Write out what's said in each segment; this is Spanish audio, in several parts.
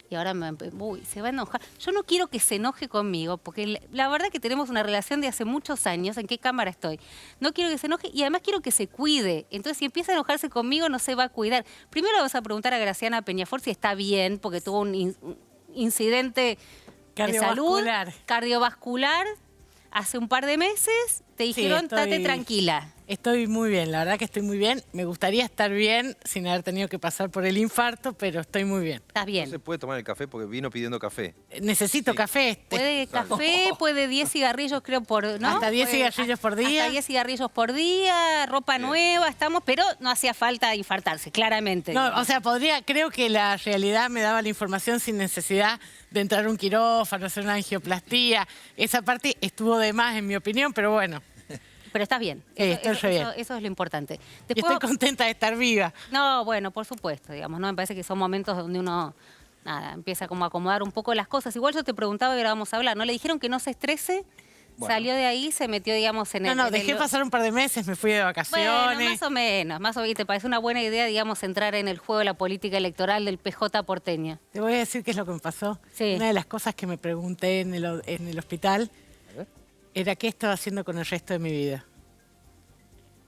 y ahora se va a enojar. Yo no quiero que se enoje conmigo, porque la verdad que tenemos una relación de hace muchos años. ¿En qué cámara estoy? No quiero que se enoje y además quiero que se cuide. Entonces, si empieza a enojarse conmigo, no se va a cuidar. Primero vamos a preguntar a Graciana Peñafort si está bien, porque tuvo un incidente de salud cardiovascular hace un par de meses. Te dijeron, estate tranquila. Estoy muy bien, la verdad que estoy muy bien. Me gustaría estar bien sin haber tenido que pasar por el infarto, pero estoy muy bien. ¿Estás bien? No se puede tomar el café porque vino pidiendo café. Necesito café. Puede café, puede 10 cigarrillos, creo, ¿no? Hasta 10 cigarrillos por día. Hasta 10 cigarrillos por día, ropa nueva, pero no hacía falta infartarse, claramente. No, o sea, creo que la realidad me daba la información sin necesidad de entrar a un quirófano, hacer una angioplastía. Esa parte estuvo de más, en mi opinión, pero bueno. Pero estás bien. Estoy bien. Eso es lo importante. Después, y estoy contenta de estar viva. No, bueno, por supuesto, digamos, ¿no? Me parece que son momentos donde uno, empieza como a acomodar un poco las cosas. Igual yo te preguntaba y ahora vamos a hablar, ¿no? Le dijeron que no se estrese, salió de ahí, se metió, digamos, en el... No, dejé pasar un par de meses, me fui de vacaciones. Bueno, más o menos. ¿Te parece una buena idea, digamos, entrar en el juego de la política electoral del PJ porteño? Te voy a decir qué es lo que me pasó. Sí. Una de las cosas que me pregunté en el hospital era qué estaba haciendo con el resto de mi vida.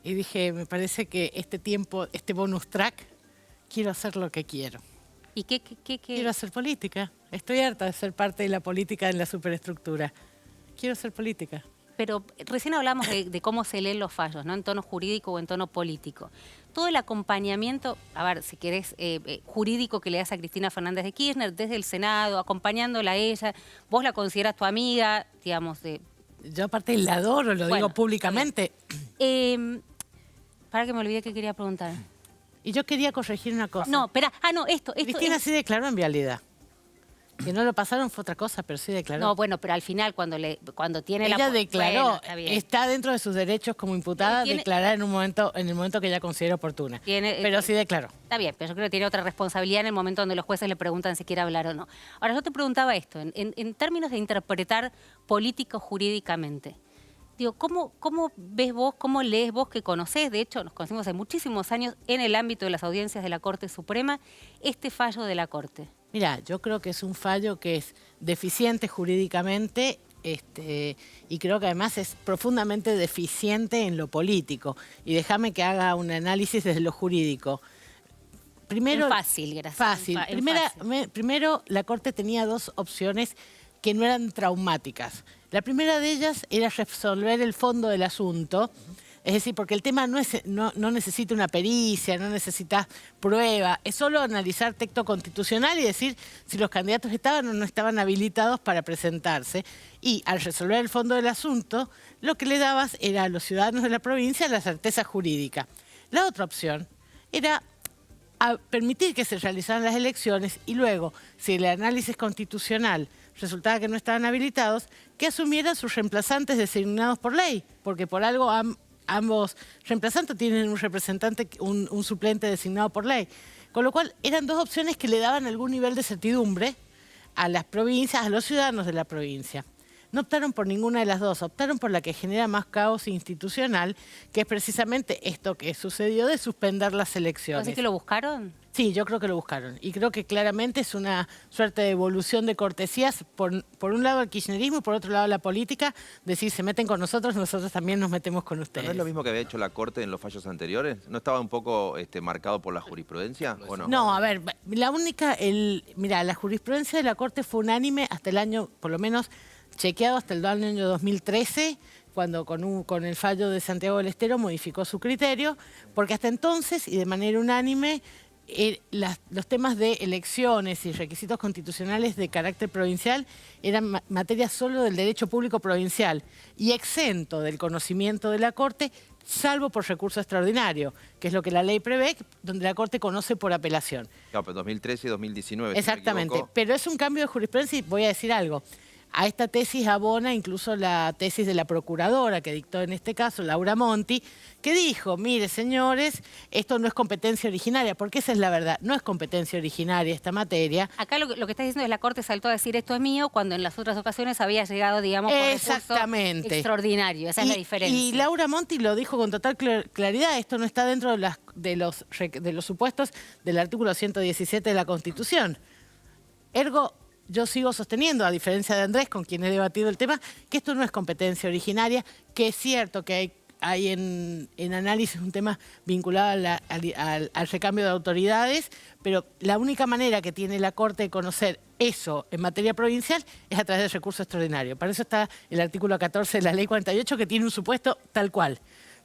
Y dije, me parece que este tiempo, este bonus track, quiero hacer lo que quiero. ¿Y qué? Quiero hacer política. Estoy harta de ser parte de la política en la superestructura. Quiero hacer política. Pero recién hablamos de cómo se leen los fallos, ¿no? En tono jurídico o en tono político. Todo el acompañamiento, a ver, si querés, jurídico que le das a Cristina Fernández de Kirchner, desde el Senado, acompañándola a ella, vos la considerás tu amiga, digamos, de... Yo aparte la adoro, lo digo públicamente. Para que me olvidé que quería preguntar. Y yo quería corregir una cosa. No, espera. Esto. Cristina sí declaró en vialidad. Que no lo pasaron fue otra cosa, pero sí declaró. No, bueno, pero al final cuando tiene ella declaró, está dentro de sus derechos como imputada declarar en el momento que ella considera oportuna. Pero sí declaró. Está bien, pero yo creo que tiene otra responsabilidad en el momento donde los jueces le preguntan si quiere hablar o no. Ahora, yo te preguntaba esto, en términos de interpretar político-jurídicamente. Digo, ¿cómo ves vos, cómo lees vos que conocés? De hecho, nos conocimos hace muchísimos años en el ámbito de las audiencias de la Corte Suprema, este fallo de la Corte. Mira, yo creo que es un fallo que es deficiente jurídicamente y creo que además es profundamente deficiente en lo político. Y déjame que haga un análisis desde lo jurídico. Primero, gracias. Fácil. Primero, la Corte tenía dos opciones que no eran traumáticas. La primera de ellas era resolver el fondo del asunto, es decir, porque el tema no necesita una pericia, no necesita prueba, es solo analizar texto constitucional y decir si los candidatos estaban o no estaban habilitados para presentarse. Y al resolver el fondo del asunto, lo que le dabas era a los ciudadanos de la provincia la certeza jurídica. La otra opción era permitir que se realizaran las elecciones y luego, si el análisis constitucional resultaba que no estaban habilitados, que asumieran sus reemplazantes designados por ley, porque por algo ambos reemplazantes tienen un representante, un suplente designado por ley. Con lo cual, eran dos opciones que le daban algún nivel de certidumbre a las provincias, a los ciudadanos de la provincia. No optaron por ninguna de las dos, optaron por la que genera más caos institucional, que es precisamente esto que sucedió de suspender las elecciones. ¿Así que lo buscaron? Sí, yo creo que lo buscaron. Y creo que claramente es una suerte de evolución de cortesías, por un lado el kirchnerismo y por otro lado la política, decir, se meten con nosotros, nosotros también nos metemos con ustedes. ¿No es lo mismo que había hecho la Corte en los fallos anteriores? ¿No estaba un poco marcado por la jurisprudencia o no? No, a ver, mira, la jurisprudencia de la Corte fue unánime hasta el año, por lo menos chequeado hasta el año 2013, cuando con el fallo de Santiago del Estero modificó su criterio, porque hasta entonces y de manera unánime los temas de elecciones y requisitos constitucionales de carácter provincial eran materia solo del derecho público provincial y exento del conocimiento de la Corte, salvo por recurso extraordinario, que es lo que la ley prevé, donde la Corte conoce por apelación. Claro, pero 2013 y 2019. Exactamente, pero es un cambio de jurisprudencia y voy a decir algo. A esta tesis abona incluso la tesis de la procuradora que dictó en este caso, Laura Monti, que dijo, mire señores, esto no es competencia originaria, porque esa es la verdad, no es competencia originaria esta materia. Acá lo que estás diciendo es la Corte saltó a decir esto es mío, cuando en las otras ocasiones había llegado, digamos, por recurso extraordinario, esa es la diferencia. Y Laura Monti lo dijo con total claridad, esto no está dentro de los supuestos del artículo 117 de la Constitución. Ergo, yo sigo sosteniendo, a diferencia de Andrés, con quien he debatido el tema, que esto no es competencia originaria, que es cierto que hay en análisis un tema vinculado al recambio de autoridades, pero la única manera que tiene la Corte de conocer eso en materia provincial es a través del recurso extraordinario. Para eso está el artículo 14 de la Ley 48, que tiene un supuesto tal cual.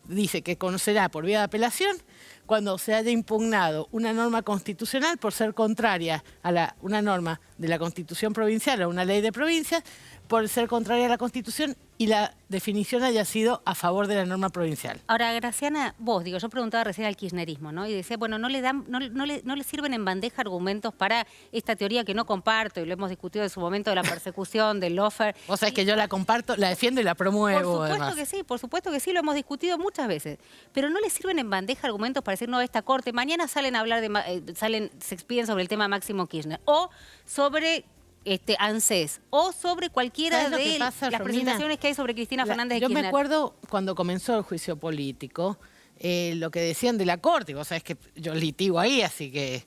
Dice que conocerá por vía de apelación cuando se haya impugnado una norma constitucional por ser contraria a una norma de la Constitución provincial o una ley de provincias, por ser contraria a la Constitución y la definición haya sido a favor de la norma provincial. Ahora, Graciana, yo preguntaba recién al kirchnerismo, ¿no? Y decía, bueno, no le sirven en bandeja argumentos para esta teoría que no comparto, y lo hemos discutido en su momento de la persecución, del lawfare. Vos sabés que yo la comparto, la defiendo y la promuevo. Por supuesto que sí, lo hemos discutido muchas veces. Pero no le sirven en bandeja argumentos para decir, no, esta corte, mañana salen a hablar se expiden sobre el tema Máximo Kirchner, o sobre ANSES, o sobre cualquiera de las presentaciones que hay sobre Cristina Fernández de Kirchner. Yo me acuerdo cuando comenzó el juicio político, lo que decían de la Corte, vos sabés que yo litigo ahí, así que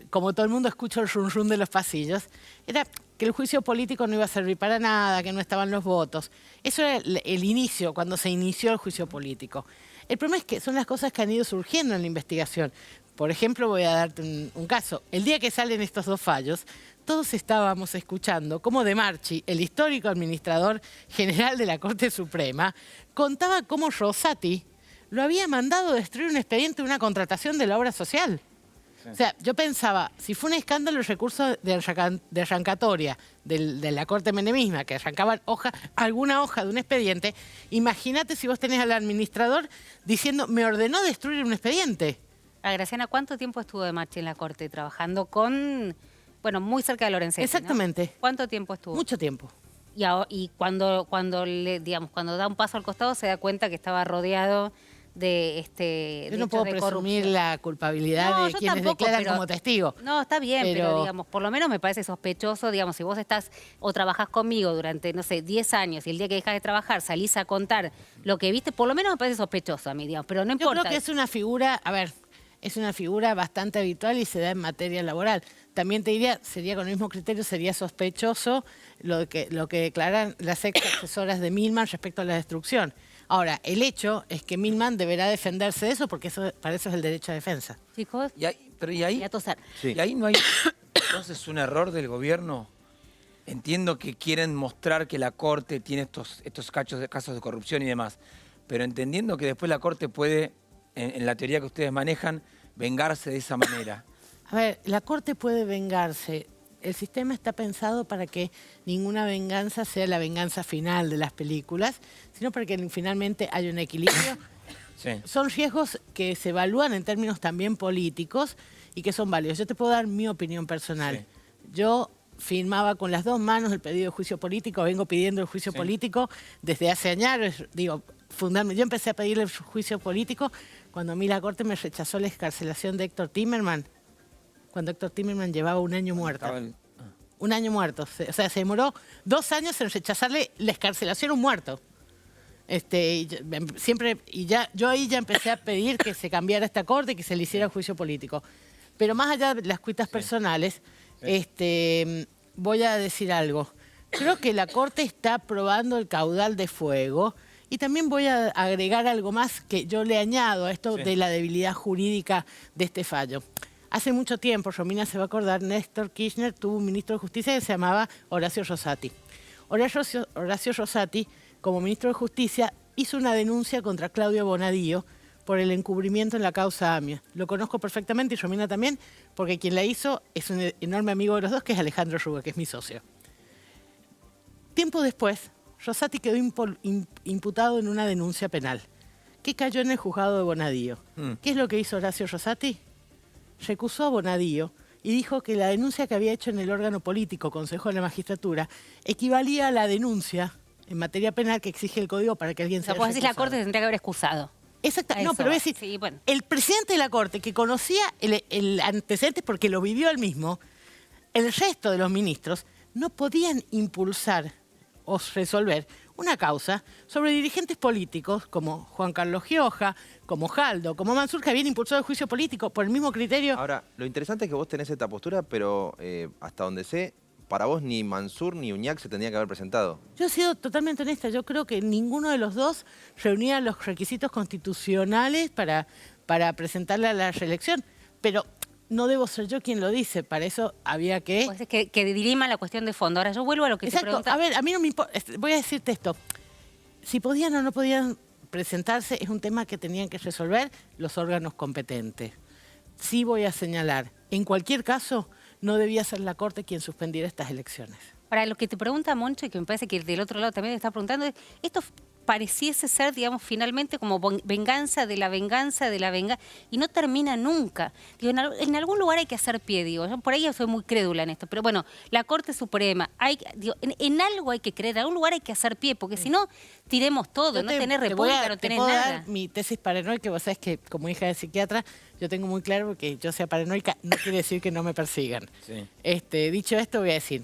como todo el mundo escucho el rum rum de los pasillos, era que el juicio político no iba a servir para nada, que no estaban los votos. Eso era el inicio, cuando se inició el juicio político. El problema es que son las cosas que han ido surgiendo en la investigación. Por ejemplo, voy a darte un caso. El día que salen estos dos fallos, todos estábamos escuchando cómo De Marchi, el histórico administrador general de la Corte Suprema, contaba cómo Rosati lo había mandado destruir un expediente de una contratación de la obra social. Sí. O sea, yo pensaba, si fue un escándalo el recurso de arrancatoria de la Corte Menemisma, que arrancaban alguna hoja de un expediente, imagínate si vos tenés al administrador diciendo, me ordenó destruir un expediente. Graciana, ¿cuánto tiempo estuvo De Marchi en la Corte trabajando con... Bueno, muy cerca de Lorenzetti, exactamente. ¿no? ¿Cuánto tiempo estuvo? Mucho tiempo. Y cuando da un paso al costado se da cuenta que estaba rodeado de yo no puedo presumir la culpabilidad de quienes declaran como testigo. No, está bien, pero por lo menos me parece sospechoso, si vos estás o trabajás conmigo durante, no sé, 10 años y el día que dejas de trabajar salís a contar lo que viste, por lo menos me parece sospechoso a mí, pero no importa. Yo creo que es una figura, es una figura bastante habitual y se da en materia laboral. También te diría, sería con el mismo criterio, sería sospechoso lo que declaran las ex asesoras de Milman respecto a la destrucción. Ahora, el hecho es que Milman deberá defenderse de eso porque para eso es el derecho a defensa. Chicos, ¿Y ahí no hay entonces un error del gobierno? Entiendo que quieren mostrar que la Corte tiene estos casos de corrupción y demás, pero entendiendo que después la Corte puede, en la teoría que ustedes manejan, vengarse de esa manera. A ver, la Corte puede vengarse. El sistema está pensado para que ninguna venganza sea la venganza final de las películas, sino para que finalmente haya un equilibrio. Sí. Son riesgos que se evalúan en términos también políticos y que son válidos. Yo te puedo dar mi opinión personal. Sí. Yo firmaba con las dos manos el pedido de juicio político, vengo pidiendo el juicio político desde hace años. Yo empecé a pedir el juicio político cuando a mí la Corte me rechazó la excarcelación de Héctor Timerman. Cuando Héctor Timerman llevaba un año muerto. Un año muerto. O sea, se demoró 2 años en rechazarle la excarcelación a un muerto. Yo ahí ya empecé a pedir que se cambiara esta Corte y que se le hiciera juicio político. Pero más allá de las cuitas personales, voy a decir algo. Creo que la Corte está probando el caudal de fuego y también voy a agregar algo más que yo le añado a esto de la debilidad jurídica de este fallo. Hace mucho tiempo, Romina se va a acordar, Néstor Kirchner tuvo un ministro de Justicia que se llamaba Horacio Rosati. Horacio Rosati, como ministro de Justicia, hizo una denuncia contra Claudio Bonadío por el encubrimiento en la causa AMIA. Lo conozco perfectamente y Romina también, porque quien la hizo es un enorme amigo de los dos, que es Alejandro Ruga, que es mi socio. Tiempo después, Rosati quedó imputado en una denuncia penal, que cayó en el juzgado de Bonadío. ¿Qué es lo que hizo Horacio Rosati? Recusó a Bonadío y dijo que la denuncia que había hecho en el órgano político, Consejo de la Magistratura, equivalía a la denuncia en materia penal que exige el Código para que alguien sea recusado. Decir, la Corte tendría que haber excusado. Exacto. No, pero es decir, el presidente de la Corte, que conocía el antecedente porque lo vivió él mismo, el resto de los ministros no podían impulsar o resolver una causa sobre dirigentes políticos como Juan Carlos Gioja, como Jaldo, como Mansur, que habían impulsado el juicio político por el mismo criterio. Ahora, lo interesante es que vos tenés esta postura, pero hasta donde sé, para vos ni Mansur ni Uñac se tendría que haber presentado. Yo he sido totalmente honesta. Yo creo que ninguno de los dos reunía los requisitos constitucionales para presentarle a la reelección. Pero no debo ser yo quien lo dice. Para eso había que... Pues es que dirima la cuestión de fondo. Ahora yo vuelvo a lo que Exacto. te preguntaba. A ver, a mí no me importa. Voy a decirte esto. Si podían o no podían presentarse es un tema que tenían que resolver los órganos competentes. Sí voy a señalar, en cualquier caso, no debía ser la Corte quien suspendiera estas elecciones. Para lo que te pregunta Moncho, y que me parece que del otro lado también te está preguntando, es, esto pareciese ser, digamos, finalmente como venganza de la venganza de la venganza, y no termina nunca. Digo, en algún lugar hay que hacer pie, digo, yo por ahí yo soy muy crédula en esto, pero bueno, la Corte Suprema, digo, en algo hay que creer, en algún lugar hay que hacer pie, porque si no, tiremos todo, no tenés república, no tenés nada. Dar mi tesis paranoica, vos sabés que como hija de psiquiatra, yo tengo muy claro que yo sea paranoica no quiere decir que no me persigan. Sí. Dicho esto, voy a decir,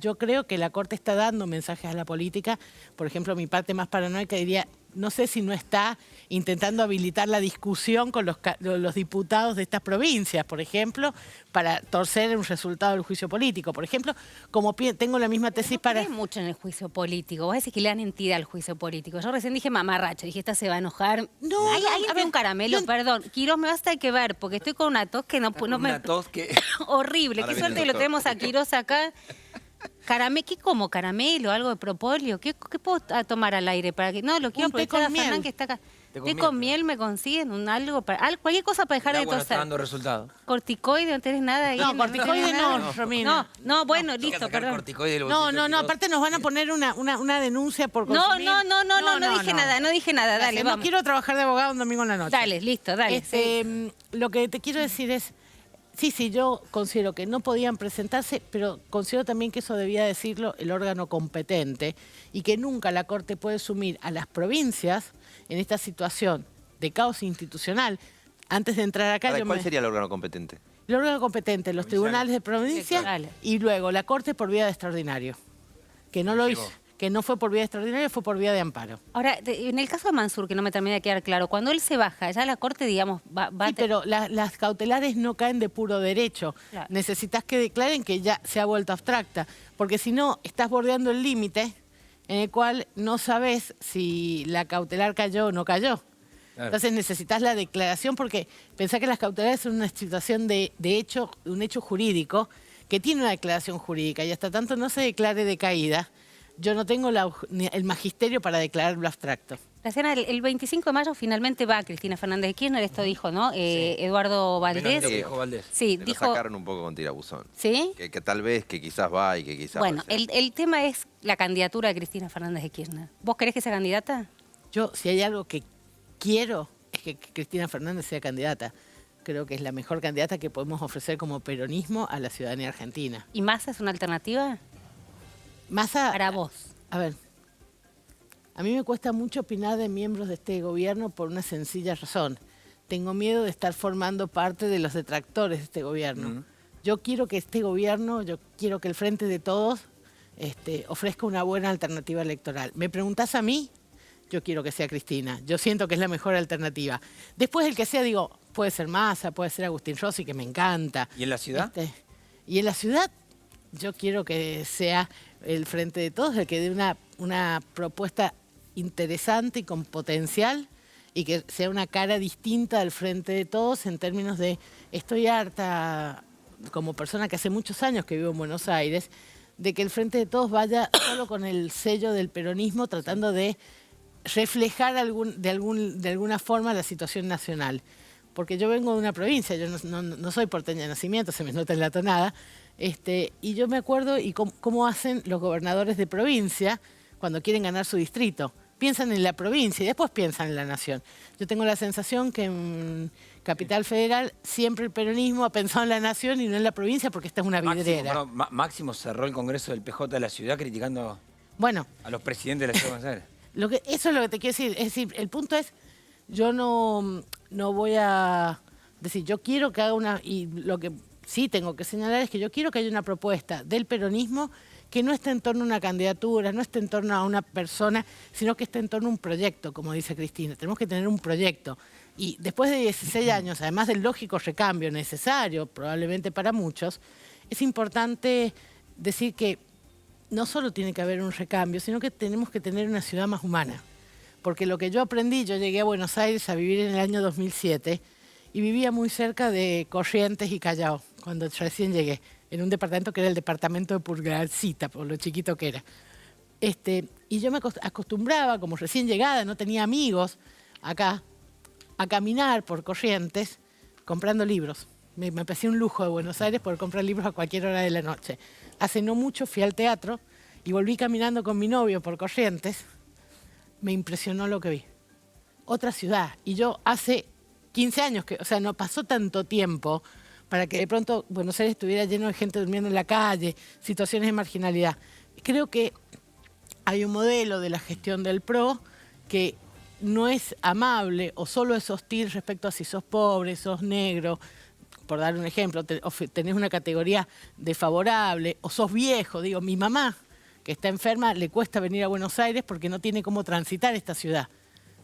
yo creo que la Corte está dando mensajes a la política. Por ejemplo, mi parte más paranoica diría, no sé si no está intentando habilitar la discusión con los diputados de estas provincias, por ejemplo, para torcer un resultado del juicio político. Por ejemplo, como tengo la misma tesis para... No mucho en el juicio político. Vos decís que le dan entidad al juicio político. Yo recién dije mamarracho, dije, esta se va a enojar. No, alguien tiene un caramelo, perdón. Quirós, me basta que ver, porque estoy con una tos que no me... Una tos que... Horrible. Ahora Qué viene suerte el que lo doctor. tenemos a Quirós acá. ¿Qué como? ¿Caramelo? ¿Algo de propóleo? ¿Qué puedo tomar al aire? Para que no, lo quiero Un té aprovechar a con miel. Fernán que está acá. Té con Té miel, con miel me consiguen, cualquier cosa para dejar El de agua no está toser. dando resultado. Corticoide, no tenés nada ahí. No, tenés corticoide nada? no, Romina. No, bueno, Hay que listo, sacar perdón. corticoide del No, bolsillo, Quirós. aparte nos van a poner una denuncia por No, consumir. no dije nada, no dije nada, dale, Gracias, vamos. no quiero trabajar de abogado un domingo en la noche. Dale, listo, dale. sí. Lo que te quiero decir es, sí, yo considero que no podían presentarse, pero considero también que eso debía decirlo el órgano competente y que nunca la Corte puede sumir a las provincias en esta situación de caos institucional. Antes de entrar acá, Ahora, ¿cuál sería el órgano competente? el órgano competente, los tribunales de provincia Electorales. y luego la Corte por vía de extraordinario, que no lo hizo, que no fue por vía de extraordinario, fue por vía de amparo. Ahora, en el caso de Mansur, que no me termina de quedar claro, cuando él se baja, ya la Corte, digamos, va Sí, pero las cautelares no caen de puro derecho. Claro. Necesitas que declaren que ya se ha vuelto abstracta, porque si no, estás bordeando el límite en el cual no sabes si la cautelar cayó o no cayó. Claro. Entonces necesitas la declaración, porque pensá que las cautelares son una situación de hecho, un hecho jurídico que tiene una declaración jurídica y hasta tanto no se declare decaída, yo no tengo el magisterio para declararlo abstracto. Graciana, el 25 de mayo finalmente va Cristina Fernández de Kirchner, esto dijo, ¿no? Eduardo Menos de Valdés. lo que dijo Valdés. Sí, Lo dijo... sacaron un poco con tirabuzón. ¿Sí? Que tal vez, que quizás va y que quizás... Bueno, va a ser. el tema es la candidatura de Cristina Fernández de Kirchner. ¿Vos querés que sea candidata? Yo, si hay algo que quiero, es que Cristina Fernández sea candidata. Creo que es la mejor candidata que podemos ofrecer como peronismo a la ciudadanía argentina. ¿Y Massa es una alternativa? Massa, Para vos. a ver, a mí me cuesta mucho opinar de miembros de este gobierno por una sencilla razón. Tengo miedo de estar formando parte de los detractores de este gobierno. Yo quiero que este gobierno, yo quiero que el Frente de Todos ofrezca una buena alternativa electoral. ¿Me preguntás a mí? Yo quiero que sea Cristina. Yo siento que es la mejor alternativa. Después el que sea, digo, puede ser Massa, puede ser Agustín Rossi, que me encanta. ¿Y en la ciudad? Y en la ciudad, yo quiero que sea el Frente de Todos el que dé una propuesta interesante y con potencial y que sea una cara distinta al Frente de Todos en términos de estoy harta, como persona que hace muchos años que vivo en Buenos Aires, de que el Frente de Todos vaya solo con el sello del peronismo tratando de reflejar de alguna forma la situación nacional. Porque yo vengo de una provincia, yo no soy porteña de nacimiento, se me nota en la tonada, y yo me acuerdo y cómo hacen los gobernadores de provincia cuando quieren ganar su distrito. Piensan en la provincia y después piensan en la nación. Yo tengo la sensación que en Capital Federal siempre el peronismo ha pensado en la nación y no en la provincia porque esta es una vidriera. Máximo cerró el Congreso del PJ de la ciudad criticando Bueno, a los presidentes de la ciudad de Buenos Aires. eso es lo que te quiero decir. Es decir, el punto es, yo no voy a decir, yo quiero que haga y lo que sí tengo que señalar es que yo quiero que haya una propuesta del peronismo que no esté en torno a una candidatura, no esté en torno a una persona, sino que esté en torno a un proyecto, como dice Cristina. Tenemos que tener un proyecto. Y después de 16 años, además del lógico recambio necesario, probablemente para muchos, es importante decir que no solo tiene que haber un recambio, sino que tenemos que tener una ciudad más humana. Porque lo que yo aprendí, yo llegué a Buenos Aires a vivir en el año 2007 y vivía muy cerca de Corrientes y Callao, cuando recién llegué, en un departamento que era el departamento de Purgarcita, por lo chiquito que era. Y yo me acostumbraba, como recién llegada, no tenía amigos acá, a caminar por Corrientes comprando libros. Me parecía un lujo de Buenos Aires poder comprar libros a cualquier hora de la noche. Hace no mucho fui al teatro y volví caminando con mi novio por Corrientes. Me impresionó lo que vi. Otra ciudad. Y yo hace 15 años, o sea, no pasó tanto tiempo para que de pronto Buenos Aires estuviera lleno de gente durmiendo en la calle, situaciones de marginalidad. Creo que hay un modelo de la gestión del PRO que no es amable o solo es hostil respecto a si sos pobre, sos negro, por dar un ejemplo, tenés una categoría desfavorable o sos viejo. Digo, mi mamá, que está enferma, le cuesta venir a Buenos Aires porque no tiene cómo transitar esta ciudad.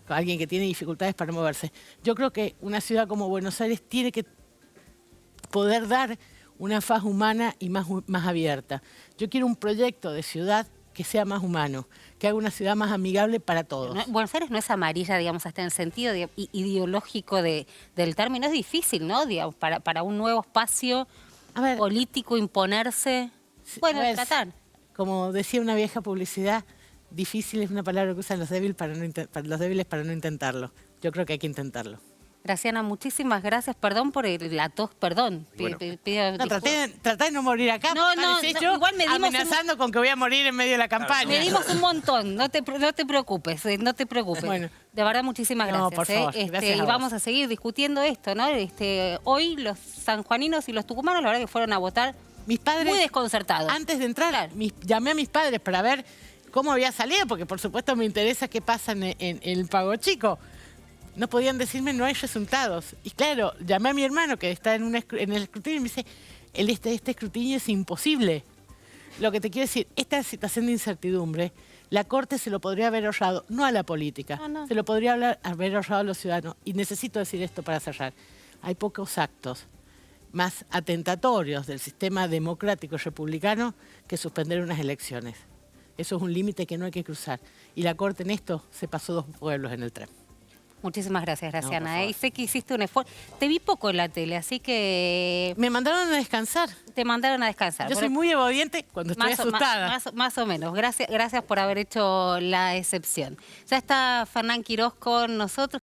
Alguien que tiene dificultades para moverse. Yo creo que una ciudad como Buenos Aires tiene que poder dar una faz humana y más abierta. Yo quiero un proyecto de ciudad que sea más humano, que haga una ciudad más amigable para todos. Buenos Aires no es amarilla, digamos, hasta en el sentido ideológico del término. Es difícil, ¿no? Digamos, para un nuevo espacio político imponerse. Bueno, tratar. Como decía una vieja publicidad, difícil es una palabra que usan los débiles para no intentarlo. Yo creo que hay que intentarlo. Graciana, muchísimas gracias. Perdón por la tos, perdón. Bueno. Traté de no morir acá. No, igual me dimos amenazando con que voy a morir en medio de la campaña. Me dimos un montón, no te preocupes, no te preocupes. Bueno. De verdad, muchísimas gracias. No, por favor, gracias a y vos. vamos a seguir discutiendo esto, ¿no? Hoy los sanjuaninos y los tucumanos, la verdad que fueron a votar mis padres, muy desconcertados. Antes de entrar, Claro. llamé a mis padres para ver cómo había salido, porque por supuesto me interesa qué pasa en el Pago Chico. No podían decirme, no hay resultados. Y claro, llamé a mi hermano que está en el escrutinio y me dice, este escrutinio es imposible. Lo que te quiero decir, esta situación de incertidumbre, la Corte se lo podría haber ahorrado, no a la política, se lo podría haber ahorrado a los ciudadanos. Y necesito decir esto para cerrar. Hay pocos actos más atentatorios del sistema democrático y republicano que suspender unas elecciones. Eso es un límite que no hay que cruzar. Y la Corte en esto se pasó 2 pueblos en el tren. Muchísimas gracias, Graciana. No, Y sé que hiciste un esfuerzo. Te vi poco en la tele, así que Me mandaron a descansar. te mandaron a descansar. Yo soy muy obediente cuando estoy asustada. Más o menos. Gracias por haber hecho la excepción. Ya está Fernán Quirós con nosotros.